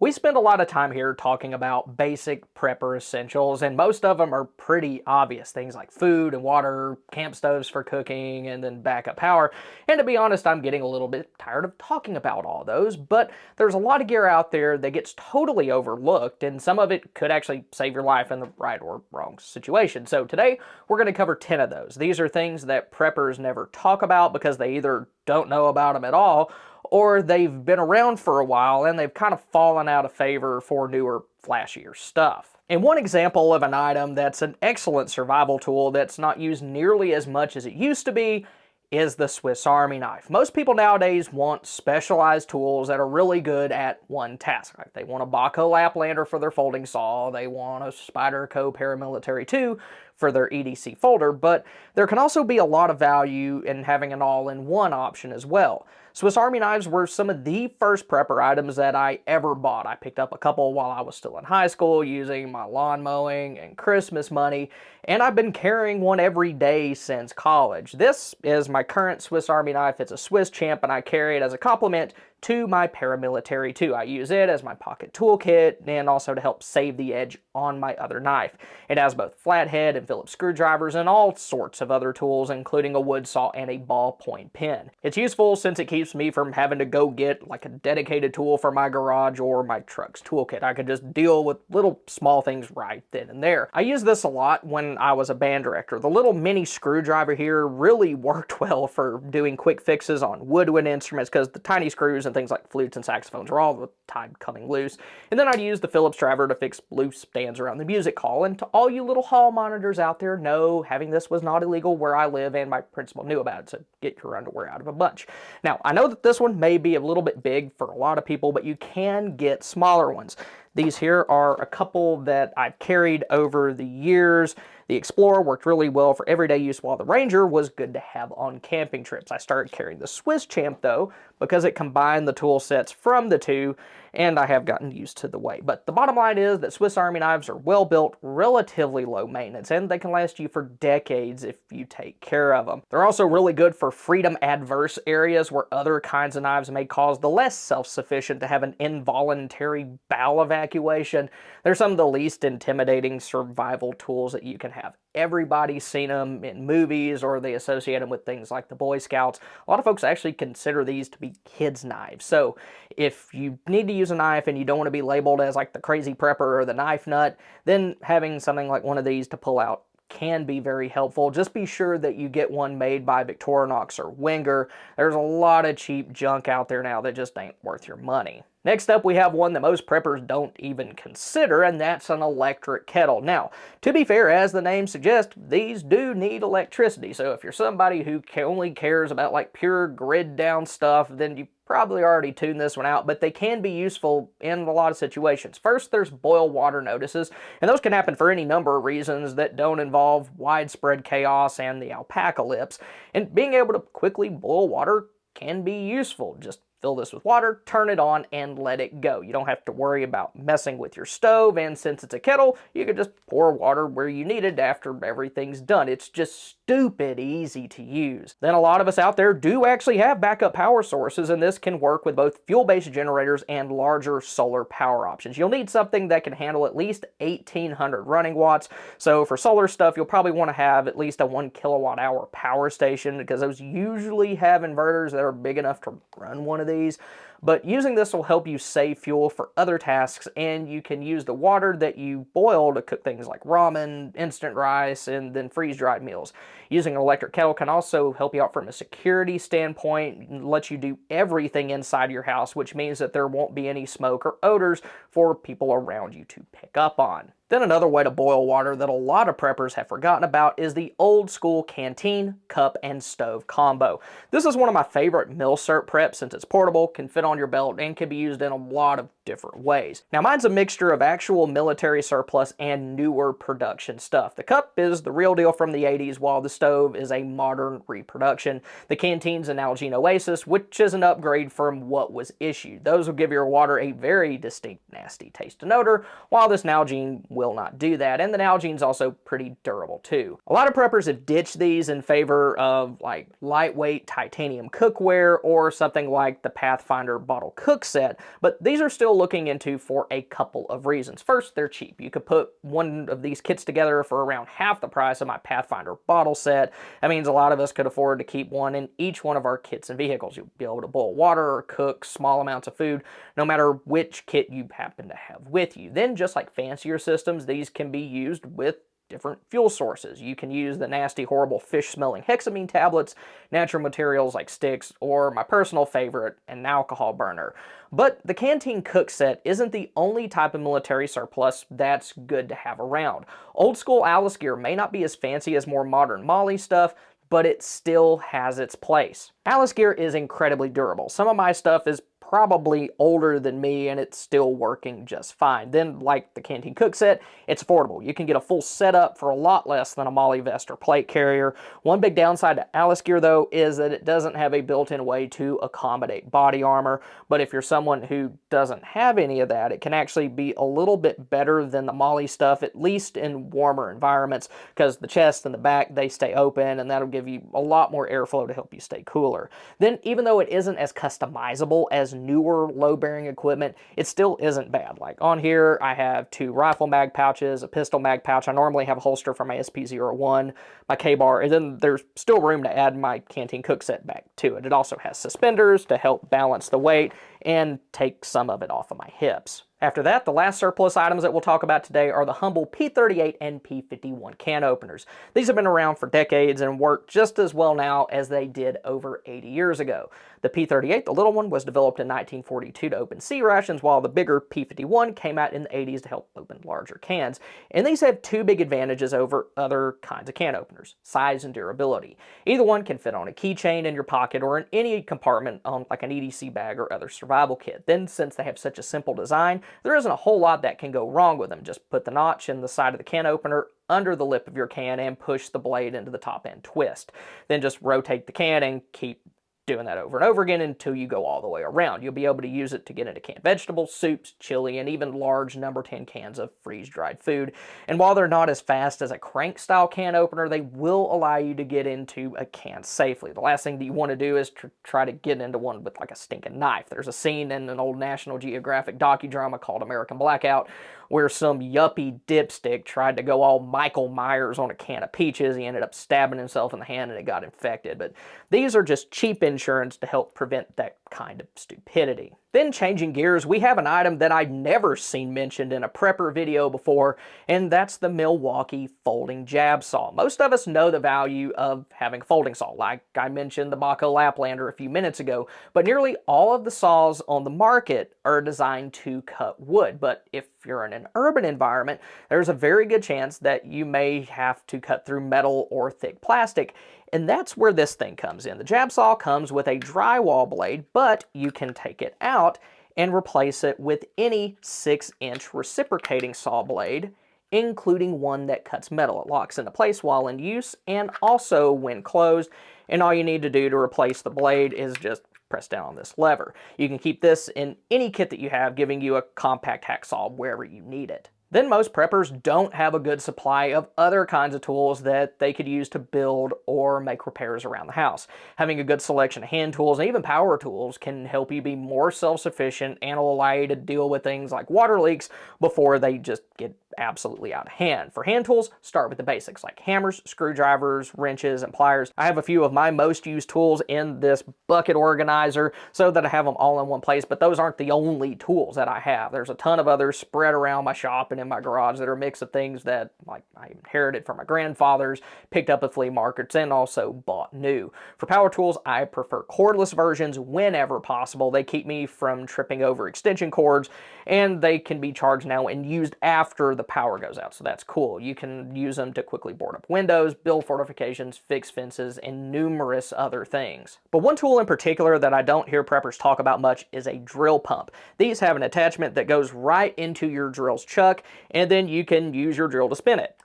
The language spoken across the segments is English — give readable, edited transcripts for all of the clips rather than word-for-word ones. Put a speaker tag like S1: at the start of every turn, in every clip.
S1: We spend a lot of time here talking about basic prepper essentials, and most of them are pretty obvious. Things like food and water, camp stoves for cooking, and then backup power. And to be honest, I'm getting a little bit tired of talking about all those, but there's a lot of gear out there that gets totally overlooked, and some of it could actually save your life in the right or wrong situation. So today, we're going to cover 10 of those. These are things that preppers never talk about because they either don't know about them at all, or they've been around for a while and they've kind of fallen out of favor for newer, flashier stuff. And one example of an item that's an excellent survival tool that's not used nearly as much as it used to be is the Swiss Army knife. Most people nowadays want specialized tools that are really good at one task. Like they want a Baco Laplander for their folding saw, they want a Spyderco Paramilitary 2 for their EDC folder, but there can also be a lot of value in having an all-in-one option as well. Swiss Army knives were some of the first prepper items that I ever bought. I picked up a couple while I was still in high school using my lawn mowing and Christmas money, and I've been carrying one every day since college. This is my current Swiss Army knife. It's a Swiss Champ, and I carry it as a complement to my Paramilitary 2. I use it as my pocket toolkit and also to help save the edge on my other knife. It has both flathead and Phillips screwdrivers and all sorts of other tools, including a wood saw and a ballpoint pen. It's useful since it keeps me from having to go get like a dedicated tool for my garage or my truck's toolkit. I could just deal with little small things right then and there. I used this a lot when I was a band director. The little mini screwdriver here really worked well for doing quick fixes on woodwind instruments because the tiny screws and things like flutes and saxophones are all the time coming loose. And then I'd use the Phillips driver to fix loose stands around the music hall. And to all you little hall monitors out there, no, having this was not illegal where I live, and my principal knew about it, so get your underwear out of a bunch. Now, I know that this one may be a little bit big for a lot of people, but you can get smaller ones. These here are a couple that I've carried over the years. The Explorer worked really well for everyday use, while the Ranger was good to have on camping trips. I started carrying the Swiss Champ, though, because it combined the tool sets from the two, and I have gotten used to the way. But the bottom line is that Swiss Army knives are well built, relatively low maintenance, and they can last you for decades if you take care of them. They're also really good for freedom-adverse areas where other kinds of knives may cause the less self-sufficient to have an involuntary bowel evacuation. They're some of the least intimidating survival tools that you can have. Everybody's seen them in movies, or they associate them with things like the Boy Scouts. A lot of folks actually consider these to be kids' knives. So if you need to use a knife and you don't want to be labeled as like the crazy prepper or the knife nut, then having something like one of these to pull out can be very helpful. Just be sure that you get one made by Victorinox or Wenger. There's a lot of cheap junk out there now that just ain't worth your money. Next up, we have one that most preppers don't even consider, and that's an electric kettle. Now, to be fair, as the name suggests, these do need electricity. So if you're somebody who only cares about like pure grid down stuff, then you probably already tuned this one out, but they can be useful in a lot of situations. First, there's boil water notices, and those can happen for any number of reasons that don't involve widespread chaos and the alpacalypse. And being able to quickly boil water can be useful. Just fill this with water, turn it on, and let it go. You don't have to worry about messing with your stove, and since it's a kettle, you can just pour water where you need it after everything's done. It's just stupid easy to use. Then a lot of us out there do actually have backup power sources, and this can work with both fuel-based generators and larger solar power options. You'll need something that can handle at least 1,800 running watts. So for solar stuff, you'll probably want to have at least a 1 kilowatt hour power station, because those usually have inverters that are big enough to run one of these. But using this will help you save fuel for other tasks, and you can use the water that you boil to cook things like ramen, instant rice, and then freeze-dried meals. Using an electric kettle can also help you out from a security standpoint and let you do everything inside your house, which means that there won't be any smoke or odors for people around you to pick up on. Then another way to boil water that a lot of preppers have forgotten about is the old school canteen, cup, and stove combo. This is one of my favorite milsurp preps since it's portable, can fit on your belt, and can be used in a lot of different ways. Now mine's a mixture of actual military surplus and newer production stuff. The cup is the real deal from the 80s, while the stove is a modern reproduction. The Canteen's an Nalgene Oasis, which is an upgrade from what was issued. Those will give your water a very distinct nasty taste and odor, while this Nalgene will not do that. And the Nalgene's also pretty durable too. A lot of preppers have ditched these in favor of like lightweight titanium cookware or something like the Pathfinder bottle cook set, but these are still looking into for a couple of reasons. First, they're cheap. You could put one of these kits together for around half the price of my Pathfinder bottle set. That means a lot of us could afford to keep one in each one of our kits and vehicles. You'll be able to boil water or cook small amounts of food, no matter which kit you happen to have with you. Then, just like fancier systems, these can be used with different fuel sources. You can use the nasty, horrible fish-smelling hexamine tablets, natural materials like sticks, or my personal favorite, an alcohol burner. But the Canteen cook set isn't the only type of military surplus that's good to have around. Old school Alice gear may not be as fancy as more modern Molly stuff, but it still has its place. Alice gear is incredibly durable. Some of my stuff is probably older than me and it's still working just fine. Then, like the Canteen cook set, it's affordable. You can get a full setup for a lot less than a Molly vest or plate carrier. One big downside to Alice gear though is that it doesn't have a built-in way to accommodate body armor, but if you're someone who doesn't have any of that, it can actually be a little bit better than the Molly stuff, at least in warmer environments, because the chest and the back, they stay open and that'll give you a lot more airflow to help you stay cooler. Then, even though it isn't as customizable as newer low-bearing equipment, it still isn't bad. Like on here, I have 2 rifle mag pouches, a pistol mag pouch. I normally have a holster for my SP-01, my K-bar, and then there's still room to add my Canteen cook set back to it. It also has suspenders to help balance the weight and take some of it off of my hips. After that, the last surplus items that we'll talk about today are the humble P38 and P51 can openers. These have been around for decades and work just as well now as they did over 80 years ago. The P38, the little one, was developed in 1942 to open sea rations, while the bigger P51 came out in the 80s to help open larger cans. And these have 2 big advantages over other kinds of can openers: size and durability. Either one can fit on a keychain in your pocket or in any compartment on like an EDC bag or other survival kit. Then, since they have such a simple design, there isn't a whole lot that can go wrong with them. Just put the notch in the side of the can opener under the lip of your can and push the blade into the top end twist. Then just rotate the can and keep doing that over and over again until you go all the way around. You'll be able to use it to get into canned vegetables, soups, chili, and even large number 10 cans of freeze-dried food. And while they're not as fast as a crank-style can opener, they will allow you to get into a can safely. The last thing that you want to do is try to get into one with like a stinking knife. There's a scene in an old National Geographic docudrama called American Blackout where some yuppie dipstick tried to go all Michael Myers on a can of peaches. He ended up stabbing himself in the hand and it got infected. But these are just cheap insurance to help prevent that kind of stupidity. Then, changing gears, we have an item that I've never seen mentioned in a prepper video before, and that's the Milwaukee folding jab saw. Most of us know the value of having a folding saw, like I mentioned the Baco Laplander a few minutes ago, but nearly all of the saws on the market are designed to cut wood. But if you're in an urban environment, there's a very good chance that you may have to cut through metal or thick plastic, and that's where this thing comes in. The jab saw comes with a drywall blade, but you can take it out and replace it with any 6-inch reciprocating saw blade, including one that cuts metal. It locks into place while in use and also when closed, and all you need to do to replace the blade is just press down on this lever. You can keep this in any kit that you have, giving you a compact hacksaw wherever you need it. Then most preppers don't have a good supply of other kinds of tools that they could use to build or make repairs around the house. Having a good selection of hand tools and even power tools can help you be more self-sufficient and will allow you to deal with things like water leaks before they just get absolutely out of hand. For hand tools, start with the basics like hammers, screwdrivers, wrenches, and pliers. I have a few of my most used tools in this bucket organizer so that I have them all in one place, but those aren't the only tools that I have. There's a ton of others spread around my shop and in my garage that are a mix of things that like I inherited from my grandfathers, picked up at flea markets, and also bought new. For power tools, I prefer cordless versions whenever possible. They keep me from tripping over extension cords, and they can be charged now and used after the power goes out, so that's cool. You can use them to quickly board up windows, build fortifications, fix fences, and numerous other things. But one tool in particular that I don't hear preppers talk about much is a drill pump. These have an attachment that goes right into your drill's chuck, and then you can use your drill to spin it.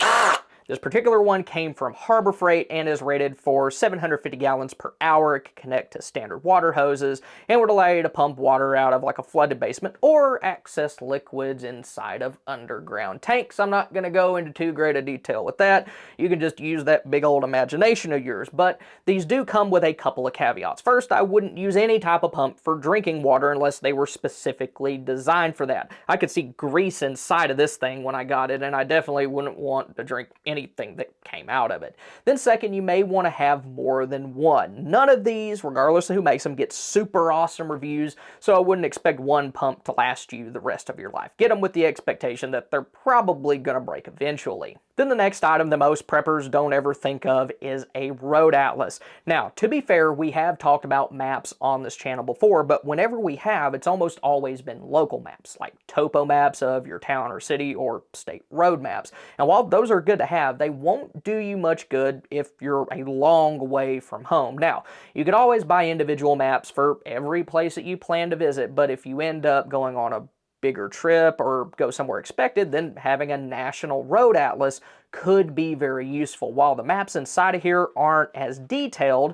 S1: This particular one came from Harbor Freight and is rated for 750 gallons per hour. It can connect to standard water hoses and would allow you to pump water out of like a flooded basement or access liquids inside of underground tanks. I'm not going to go into too great a detail with that. You can just use that big old imagination of yours. But these do come with a couple of caveats. First, I wouldn't use any type of pump for drinking water unless they were specifically designed for that. I could see grease inside of this thing when I got it, and I definitely wouldn't want to drink anything that came out of it. Then second, you may want to have more than one. None of these, regardless of who makes them, get super awesome reviews, so I wouldn't expect one pump to last you the rest of your life. Get them with the expectation that they're probably going to break eventually. Then the next item that most preppers don't ever think of is a road atlas. Now, to be fair, we have talked about maps on this channel before, but whenever we have, it's almost always been local maps, like topo maps of your town or city or state road maps. And while those are good to have, they won't do you much good if you're a long way from home. Now, you could always buy individual maps for every place that you plan to visit, but if you end up going on a bigger trip or go somewhere expected, then having a national road atlas could be very useful. While the maps inside of here aren't as detailed,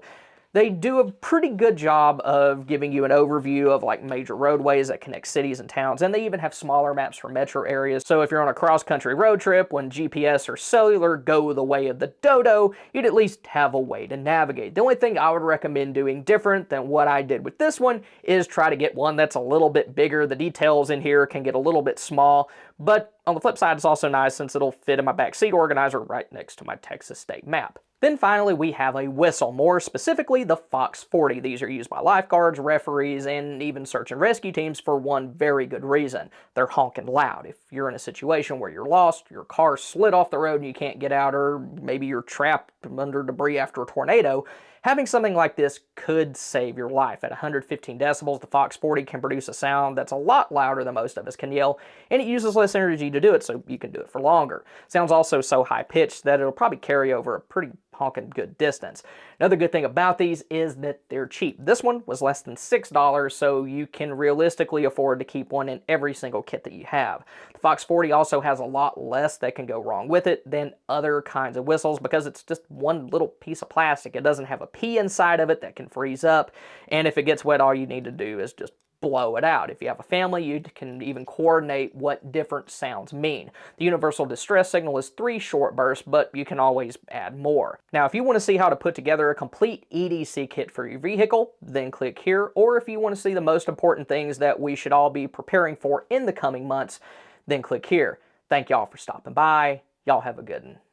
S1: they do a pretty good job of giving you an overview of like major roadways that connect cities and towns, and they even have smaller maps for metro areas. So if you're on a cross-country road trip, when GPS or cellular go the way of the dodo, you'd at least have a way to navigate. The only thing I would recommend doing different than what I did with this one is try to get one that's a little bit bigger. The details in here can get a little bit small, but on the flip side, it's also nice since it'll fit in my backseat organizer right next to my Texas state map. Then finally, we have a whistle, more specifically the Fox 40. These are used by lifeguards, referees, and even search and rescue teams for one very good reason. They're honking loud. If you're in a situation where you're lost, your car slid off the road and you can't get out, or maybe you're trapped under debris after a tornado, having something like this could save your life. At 115 decibels, the Fox 40 can produce a sound that's a lot louder than most of us can yell, and it uses less energy to do it, so you can do it for longer. Sound's also so high-pitched that it'll probably carry over a pretty honking good distance. Another good thing about these is that they're cheap. This one was less than $6, so you can realistically afford to keep one in every single kit that you have. The Fox 40 also has a lot less that can go wrong with it than other kinds of whistles because it's just one little piece of plastic. It doesn't have a pea inside of it that can freeze up, and if it gets wet, all you need to do is just blow it out. If you have a family, you can even coordinate what different sounds mean. The universal distress signal is 3 short bursts, but you can always add more. Now, if you want to see how to put together a complete EDC kit for your vehicle, then click here. Or if you want to see the most important things that we should all be preparing for in the coming months, then click here. Thank y'all for stopping by. Y'all have a good one.